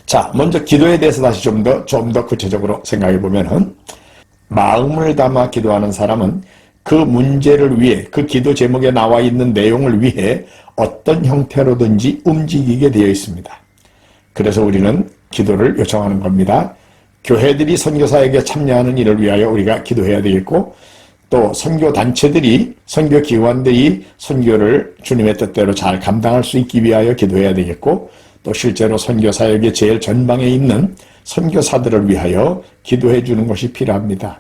자, 먼저 기도에 대해서 다시 좀 더 구체적으로 생각해 보면은, 마음을 담아 기도하는 사람은 그 문제를 위해, 그 기도 제목에 나와 있는 내용을 위해 어떤 형태로든지 움직이게 되어 있습니다. 그래서 우리는 기도를 요청하는 겁니다. 교회들이 선교사에게 참여하는 일을 위하여 우리가 기도해야 되겠고, 또 선교단체들이, 선교기관들이 선교를 주님의 뜻대로 잘 감당할 수 있기 위하여 기도해야 되겠고, 또 실제로 선교사역의 제일 전방에 있는 선교사들을 위하여 기도해 주는 것이 필요합니다.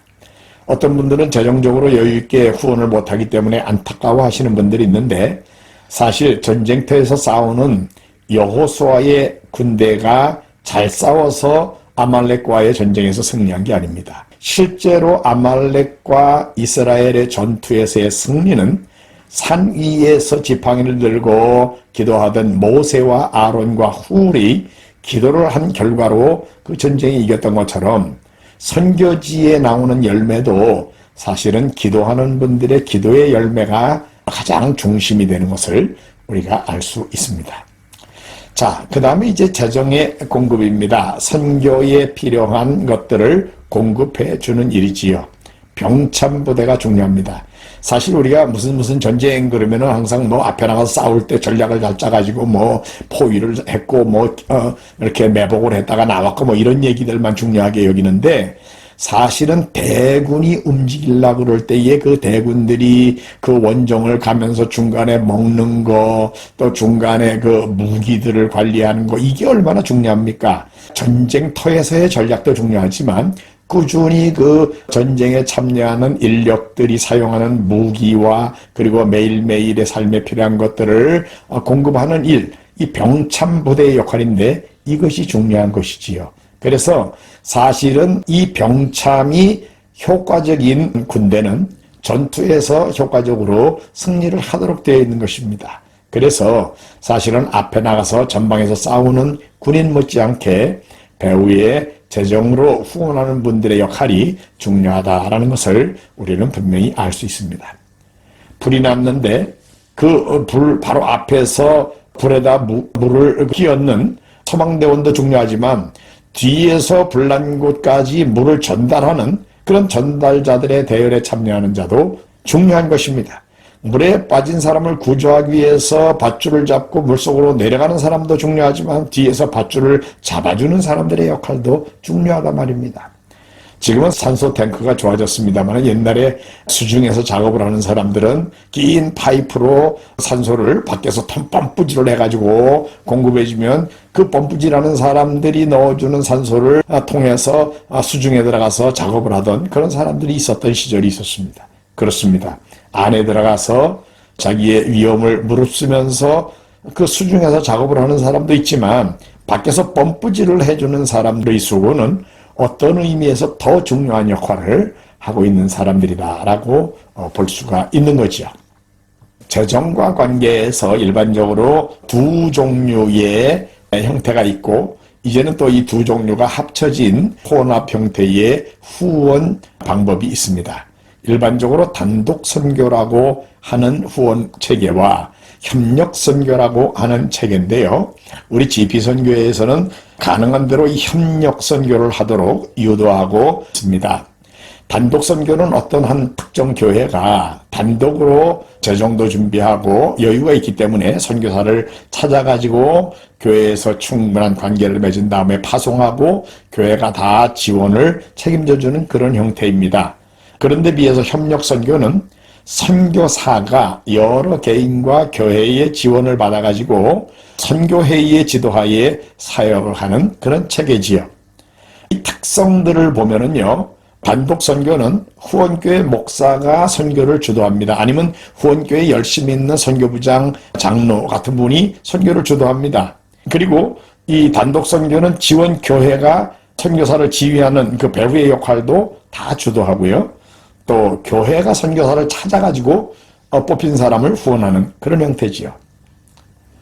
어떤 분들은 재정적으로 여유있게 후원을 못하기 때문에 안타까워하시는 분들이 있는데, 사실 전쟁터에서 싸우는 여호수아의 군대가 잘 싸워서 아말렉과의 전쟁에서 승리한 게 아닙니다. 실제로 아말렉과 이스라엘의 전투에서의 승리는 산 위에서 지팡이를 들고 기도하던 모세와 아론과 훌이 기도를 한 결과로 그 전쟁이 이겼던 것처럼, 선교지에 나오는 열매도 사실은 기도하는 분들의 기도의 열매가 가장 중심이 되는 것을 우리가 알 수 있습니다. 자, 그 다음에 이제 재정의 공급입니다. 선교에 필요한 것들을 공급해 주는 일이지요. 병참부대가 중요합니다. 사실 우리가 무슨 전쟁 그러면은 항상 뭐 앞에 나가서 싸울 때 전략을 잘 짜가지고 뭐 포위를 했고 이렇게 매복을 했다가 나왔고 뭐 이런 얘기들만 중요하게 여기는데, 사실은 대군이 움직이려고 그럴 때에 그 대군들이 그 원정을 가면서 중간에 먹는 거, 또 중간에 그 무기들을 관리하는 거, 이게 얼마나 중요합니까? 전쟁터에서의 전략도 중요하지만 꾸준히 그 전쟁에 참여하는 인력들이 사용하는 무기와 그리고 매일매일의 삶에 필요한 것들을 공급하는 일, 이 병참부대의 역할인데 이것이 중요한 것이지요. 그래서 사실은 이 병참이 효과적인 군대는 전투에서 효과적으로 승리를 하도록 되어 있는 것입니다. 그래서 사실은 앞에 나가서 전방에서 싸우는 군인 못지않게 배후에 재정으로 후원하는 분들의 역할이 중요하다라는 것을 우리는 분명히 알 수 있습니다. 불이 났는데 그 불 바로 앞에서 불에다 물을 끼얹는 소방대원도 중요하지만, 뒤에서 불난 곳까지 물을 전달하는 그런 전달자들의 대열에 참여하는 자도 중요한 것입니다. 물에 빠진 사람을 구조하기 위해서 밧줄을 잡고 물속으로 내려가는 사람도 중요하지만, 뒤에서 밧줄을 잡아주는 사람들의 역할도 중요하단 말입니다. 지금은 산소 탱크가 좋아졌습니다만, 옛날에 수중에서 작업을 하는 사람들은 긴 파이프로 산소를 밖에서 펌프질을 해가지고 공급해주면 그 펌프질하는 사람들이 넣어주는 산소를 통해서 수중에 들어가서 작업을 하던 그런 사람들이 있었던 시절이 있었습니다. 그렇습니다. 안에 들어가서 자기의 위험을 무릅쓰면서 그 수중에서 작업을 하는 사람도 있지만, 밖에서 펌프질을 해주는 사람들의 수고는 어떤 의미에서 더 중요한 역할을 하고 있는 사람들이다라고 볼 수가 있는 거지요. 재정과 관계에서 일반적으로 두 종류의 형태가 있고, 이제는 또 이 두 종류가 합쳐진 혼합 형태의 후원 방법이 있습니다. 일반적으로 단독 선교라고 하는 후원 체계와 협력 선교라고 하는 체계인데요. 우리 GP선교회에서는 가능한 대로 이 협력 선교를 하도록 유도하고 있습니다. 단독 선교는 어떤 한 특정 교회가 단독으로 재정도 준비하고 여유가 있기 때문에 선교사를 찾아가지고 교회에서 충분한 관계를 맺은 다음에 파송하고 교회가 다 지원을 책임져주는 그런 형태입니다. 그런데 비해서 협력 선교는 선교사가 여러 개인과 교회의 지원을 받아가지고 선교회의의 지도하에 사역을 하는 그런 체계지요. 이 특성들을 보면은요, 단독 선교는 후원교회 목사가 선교를 주도합니다. 아니면 후원교회 열심히 있는 선교부장, 장로 같은 분이 선교를 주도합니다. 그리고 이 단독 선교는 지원교회가 선교사를 지휘하는 그 배후의 역할도 다 주도하고요. 또 교회가 선교사를 찾아가지고 뽑힌 사람을 후원하는 그런 형태지요.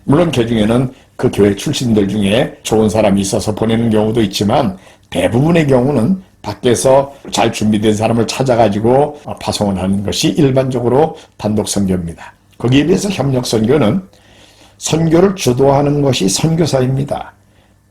물론 그 중에는 그 교회 출신들 중에 좋은 사람이 있어서 보내는 경우도 있지만, 대부분의 경우는 밖에서 잘 준비된 사람을 찾아가지고 파송을 하는 것이 일반적으로 단독 선교입니다. 거기에 비해서 협력 선교는 선교를 주도하는 것이 선교사입니다.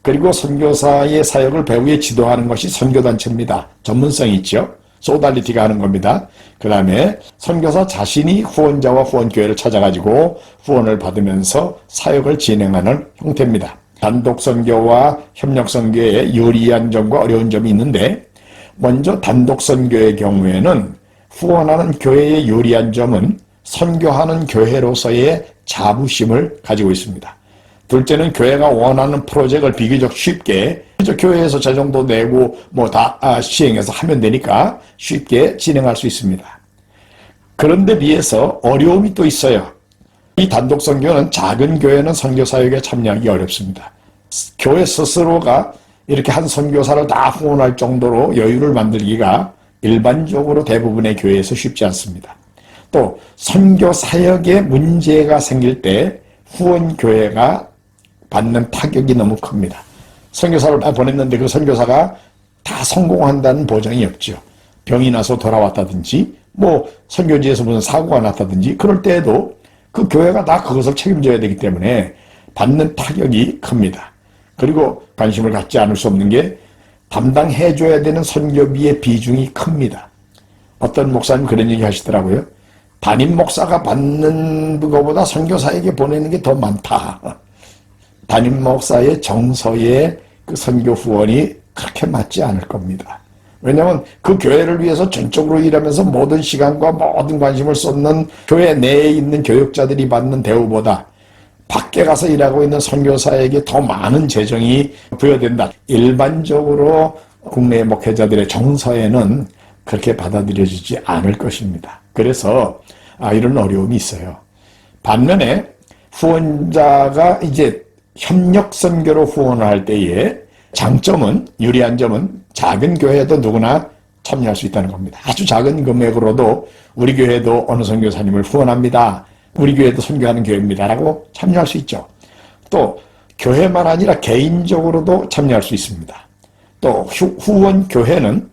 그리고 선교사의 사역을 배후에 지도하는 것이 선교단체입니다. 전문성이 있죠. 소달리티가 하는 겁니다. 그 다음에 선교사 자신이 후원자와 후원교회를 찾아가지고 후원을 받으면서 사역을 진행하는 형태입니다. 단독선교와 협력선교에 유리한 점과 어려운 점이 있는데, 먼저 단독선교의 경우에는 후원하는 교회의 유리한 점은 선교하는 교회로서의 자부심을 가지고 있습니다. 둘째는 교회가 원하는 프로젝트를 비교적 쉽게 교회에서 재정도 내고 뭐 다 시행해서 하면 되니까 쉽게 진행할 수 있습니다. 그런데 비해서 어려움이 또 있어요. 이 단독 선교는 작은 교회는 선교 사역에 참여하기 어렵습니다. 교회 스스로가 이렇게 한 선교사를 다 후원할 정도로 여유를 만들기가 일반적으로 대부분의 교회에서 쉽지 않습니다. 또 선교 사역에 문제가 생길 때 후원 교회가 받는 타격이 너무 큽니다. 선교사를 다 보냈는데 그 선교사가 다 성공한다는 보장이 없죠. 병이 나서 돌아왔다든지 뭐 선교지에서 무슨 사고가 났다든지 그럴 때에도 그 교회가 다 그것을 책임져야 되기 때문에 받는 타격이 큽니다. 그리고 관심을 갖지 않을 수 없는 게 담당해줘야 되는 선교비의 비중이 큽니다. 어떤 목사님 그런 얘기 하시더라고요. 담임 목사가 받는 것보다 선교사에게 보내는 게 더 많다. 담임 목사의 정서에 그 선교 후원이 그렇게 맞지 않을 겁니다. 왜냐하면 그 교회를 위해서 전적으로 일하면서 모든 시간과 모든 관심을 쏟는 교회 내에 있는 교육자들이 받는 대우보다 밖에 가서 일하고 있는 선교사에게 더 많은 재정이 부여된다. 일반적으로 국내 목회자들의 정서에는 그렇게 받아들여지지 않을 것입니다. 그래서 이런 어려움이 있어요. 반면에 후원자가 이제 협력선교로 후원을 할 때의 장점은, 유리한 점은 작은 교회도 누구나 참여할 수 있다는 겁니다. 아주 작은 금액으로도 우리 교회도 어느 선교사님을 후원합니다. 우리 교회도 선교하는 교회입니다. 라고 참여할 수 있죠. 또 교회만 아니라 개인적으로도 참여할 수 있습니다. 또 후원 교회는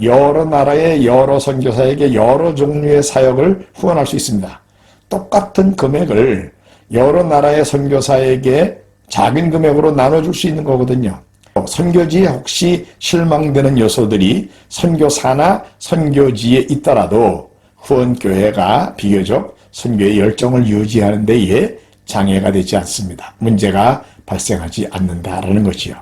여러 나라의 여러 선교사에게 여러 종류의 사역을 후원할 수 있습니다. 똑같은 금액을 여러 나라의 선교사에게 작은 금액으로 나눠줄 수 있는 거거든요. 선교지에 혹시 실망되는 요소들이 선교사나 선교지에 있더라도 후원교회가 비교적 선교의 열정을 유지하는 데에 장애가 되지 않습니다. 문제가 발생하지 않는다라는 것이요.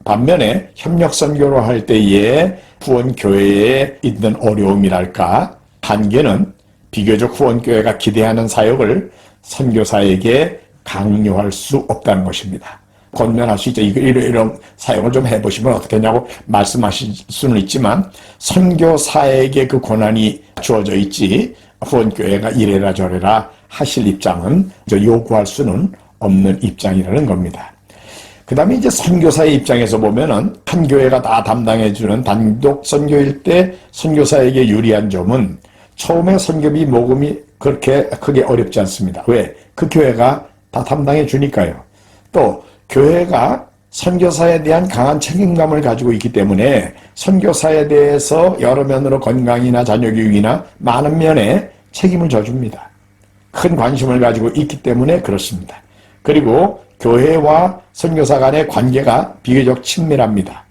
반면에 협력선교로 할 때에 후원교회에 있는 어려움이랄까 한계는 비교적 후원교회가 기대하는 사역을 선교사에게 강요할 수 없다는 것입니다. 권면할 수 있죠. 이런 사역을 좀 해보시면 어떻겠냐고 말씀하실 수는 있지만 선교사에게 그 권한이 주어져 있지 후원교회가 이래라 저래라 하실 입장은 요구할 수는 없는 입장이라는 겁니다. 그 다음에 이제 선교사의 입장에서 보면은 한 교회가 다 담당해주는 단독 선교일 때 선교사에게 유리한 점은 처음에 선교비 모금이 그렇게 크게 어렵지 않습니다. 왜? 그 교회가 다 담당해 주니까요. 또 교회가 선교사에 대한 강한 책임감을 가지고 있기 때문에 선교사에 대해서 여러 면으로 건강이나 자녀 교육이나 많은 면에 책임을 져줍니다. 큰 관심을 가지고 있기 때문에 그렇습니다. 그리고 교회와 선교사 간의 관계가 비교적 친밀합니다.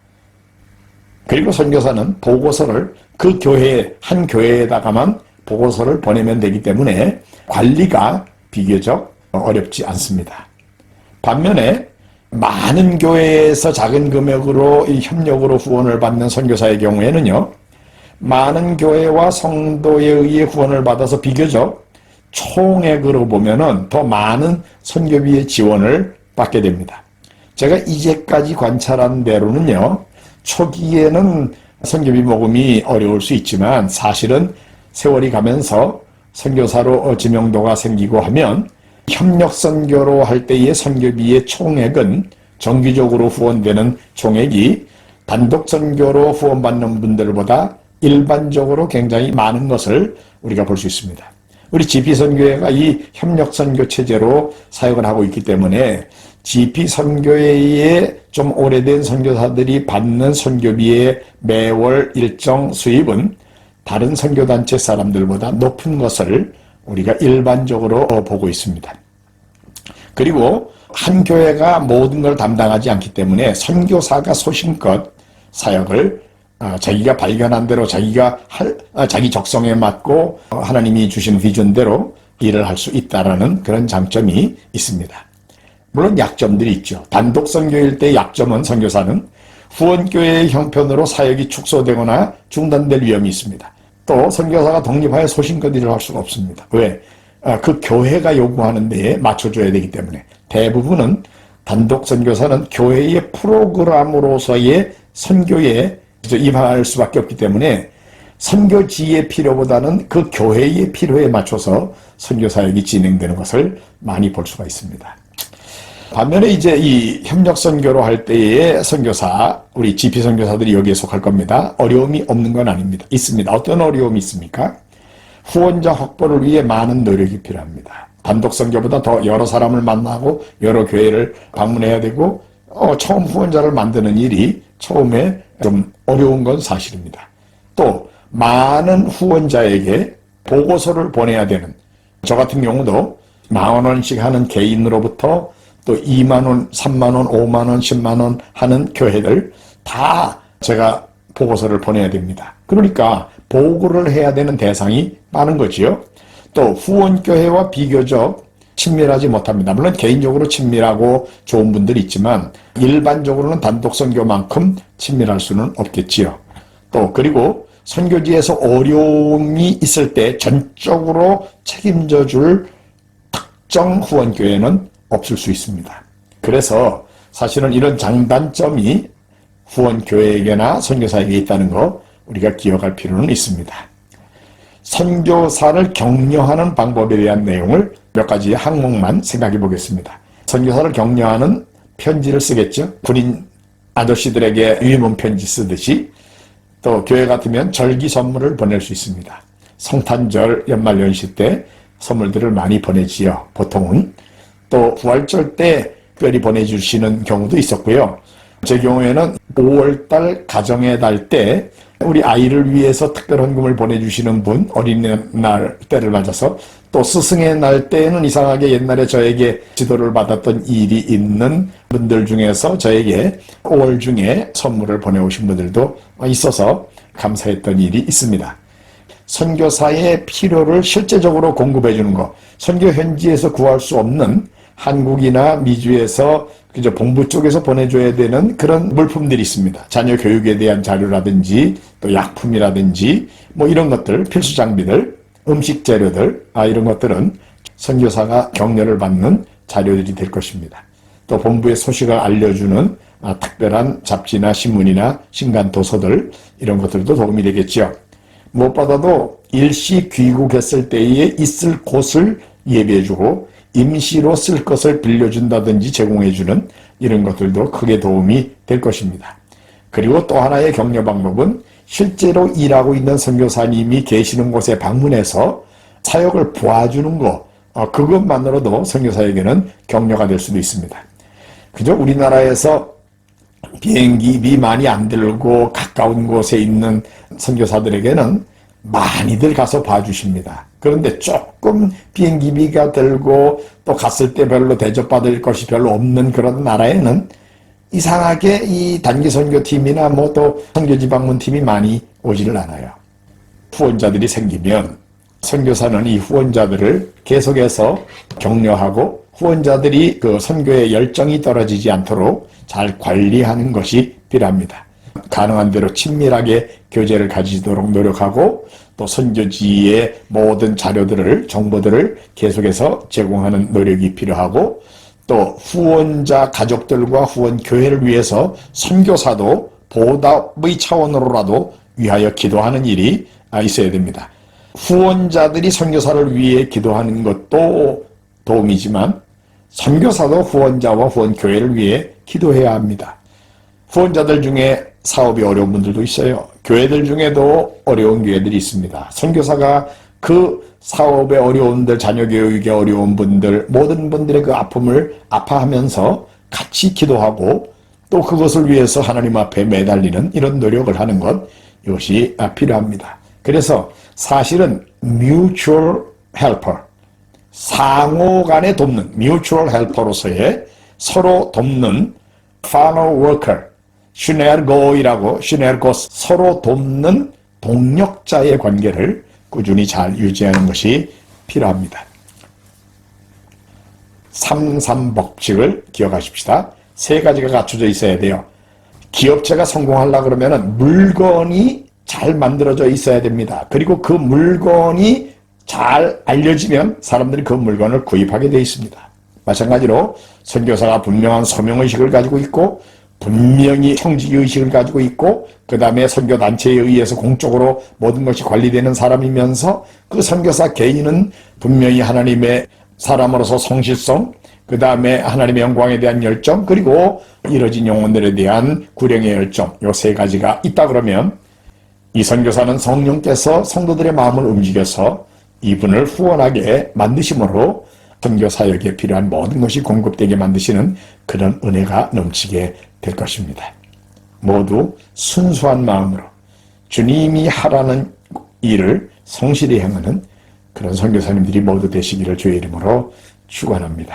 그리고 선교사는 보고서를 그 교회, 한 교회에다가만 보고서를 보내면 되기 때문에 관리가 비교적 어렵지 않습니다. 반면에 많은 교회에서 작은 금액으로 이 협력으로 후원을 받는 선교사의 경우에는요, 많은 교회와 성도에 의해 후원을 받아서 비교적 총액으로 보면은 더 많은 선교비의 지원을 받게 됩니다. 제가 이제까지 관찰한 대로는요, 초기에는 선교비 모금이 어려울 수 있지만 사실은 세월이 가면서 선교사로 지명도가 생기고 하면 협력선교로 할 때의 선교비의 총액은 정기적으로 후원되는 총액이 단독선교로 후원받는 분들보다 일반적으로 굉장히 많은 것을 우리가 볼 수 있습니다. 우리 GP선교회가 이 협력선교 체제로 사역을 하고 있기 때문에 GP선교회에 좀 오래된 선교사들이 받는 선교비의 매월 일정 수입은 다른 선교단체 사람들보다 높은 것을 우리가 일반적으로 보고 있습니다. 그리고 한 교회가 모든 걸 담당하지 않기 때문에 선교사가 소신껏 사역을 자기가 발견한 대로 자기가 자기 적성에 맞고 하나님이 주신 비전대로 일을 할 수 있다라는 그런 장점이 있습니다. 물론 약점들이 있죠. 단독 선교일 때 약점은 선교사는 후원교회의 형편으로 사역이 축소되거나 중단될 위험이 있습니다. 또 선교사가 독립하여 소신껏 일을 할 수가 없습니다. 왜? 그 교회가 요구하는 데에 맞춰줘야 되기 때문에. 대부분은 단독 선교사는 교회의 프로그램으로서의 선교에 임할 수밖에 없기 때문에 선교지의 필요보다는 그 교회의 필요에 맞춰서 선교 사역이 진행되는 것을 많이 볼 수가 있습니다. 반면에 이제 이 협력 선교로 할 때의 선교사, 우리 GP 선교사들이 여기에 속할 겁니다. 어려움이 없는 건 아닙니다. 있습니다. 어떤 어려움이 있습니까? 후원자 확보를 위해 많은 노력이 필요합니다. 단독 선교보다 더 여러 사람을 만나고 여러 교회를 방문해야 되고 처음 후원자를 만드는 일이 처음에 좀 어려운 건 사실입니다. 또 많은 후원자에게 보고서를 보내야 되는, 저 같은 경우도 10,000원씩 하는 개인으로부터 또 2만원, 3만원, 5만원, 10만원 하는 교회들 다 제가 보고서를 보내야 됩니다. 그러니까 보고를 해야 되는 대상이 많은 거지요. 또 후원교회와 비교적 친밀하지 못합니다. 물론 개인적으로 친밀하고 좋은 분들이 있지만 일반적으로는 단독 선교만큼 친밀할 수는 없겠지요. 또 그리고 선교지에서 어려움이 있을 때 전적으로 책임져 줄 특정 후원교회는 없을 수 있습니다. 그래서 사실은 이런 장단점이 후원교회에게나 선교사에게 있다는 거 우리가 기억할 필요는 있습니다. 선교사를 격려하는 방법에 대한 내용을 몇 가지 항목만 생각해 보겠습니다. 선교사를 격려하는 편지를 쓰겠죠. 군인 아저씨들에게 위문 편지 쓰듯이 또 교회 같으면 절기 선물을 보낼 수 있습니다. 성탄절, 연말연시 때 선물들을 많이 보내지요. 보통은. 또 부활절 때 특별히 보내주시는 경우도 있었고요. 제 경우에는 5월달 가정의 달 때 우리 아이를 위해서 특별 헌금을 보내주시는 분, 어린이날 때를 맞아서 또 스승의 날 때에는 이상하게 옛날에 저에게 지도를 받았던 일이 있는 분들 중에서 저에게 5월 중에 선물을 보내오신 분들도 있어서 감사했던 일이 있습니다. 선교사의 필요를 실제적으로 공급해 주는 것, 선교 현지에서 구할 수 없는 한국이나 미주에서 그저 본부 쪽에서 보내줘야 되는 그런 물품들이 있습니다. 자녀 교육에 대한 자료라든지 또 약품이라든지 뭐 이런 것들, 필수 장비들, 음식 재료들, 이런 것들은 선교사가 격려를 받는 자료들이 될 것입니다. 또 본부의 소식을 알려주는 특별한 잡지나 신문이나 신간 도서들, 이런 것들도 도움이 되겠지요. 무엇보다도 일시 귀국했을 때에 있을 곳을 예비해주고 임시로 쓸 것을 빌려준다든지 제공해주는 이런 것들도 크게 도움이 될 것입니다. 그리고 또 하나의 격려 방법은 실제로 일하고 있는 선교사님이 계시는 곳에 방문해서 사역을 도와주는 것, 그것만으로도 선교사에게는 격려가 될 수도 있습니다. 그저 우리나라에서 비행기비 많이 안 들고 가까운 곳에 있는 선교사들에게는 많이들 가서 봐주십니다. 그런데 조금 비행기비가 들고 또 갔을 때 별로 대접받을 것이 별로 없는 그런 나라에는 이상하게 이 단기 선교팀이나 뭐 또 선교지 방문팀이 많이 오지를 않아요. 후원자들이 생기면 선교사는 이 후원자들을 계속해서 격려하고 후원자들이 그 선교의 열정이 떨어지지 않도록 잘 관리하는 것이 필요합니다. 가능한 대로 친밀하게 교제를 가지도록 노력하고 또 선교지의 모든 자료들을, 정보들을 계속해서 제공하는 노력이 필요하고 또 후원자 가족들과 후원 교회를 위해서 선교사도 보답의 차원으로라도 위하여 기도하는 일이 있어야 됩니다. 후원자들이 선교사를 위해 기도하는 것도 도움이지만 선교사도 후원자와 후원 교회를 위해 기도해야 합니다. 후원자들 중에 사업이 어려운 분들도 있어요. 교회들 중에도 어려운 교회들이 있습니다. 선교사가 그 사업의 어려운들, 자녀 교육의 어려운 분들, 모든 분들의 그 아픔을 아파하면서 같이 기도하고 또 그것을 위해서 하나님 앞에 매달리는 이런 노력을 하는 것, 이것이 필요합니다. 그래서 사실은 mutual helper, 상호 간에 돕는 mutual helper로서의 서로 돕는 fellow worker, 슈네르고이라고 슈네르고 서로 돕는 동력자의 관계를 꾸준히 잘 유지하는 것이 필요합니다. 3-3법칙을 기억하십시다. 세 가지가 갖춰져 있어야 돼요. 기업체가 성공하려고 그러면 물건이 잘 만들어져 있어야 됩니다. 그리고 그 물건이 잘 알려지면 사람들이 그 물건을 구입하게 되어 있습니다. 마찬가지로 선교사가 분명한 소명의식을 가지고 있고 분명히 청지기의식을 가지고 있고 그 다음에 선교단체에 의해서 공적으로 모든 것이 관리되는 사람이면서 그 선교사 개인은 분명히 하나님의 사람으로서 성실성, 그 다음에 하나님의 영광에 대한 열정, 그리고 이뤄진 영혼들에 대한 구령의 열정, 요 세 가지가 있다 그러면 이 선교사는 성령께서 성도들의 마음을 움직여서 이분을 후원하게 만드심으로 선교 사역에 필요한 모든 것이 공급되게 만드시는 그런 은혜가 넘치게 될 것입니다. 모두 순수한 마음으로 주님이 하라는 일을 성실히 행하는 그런 선교사님들이 모두 되시기를 주의 이름으로 축원합니다.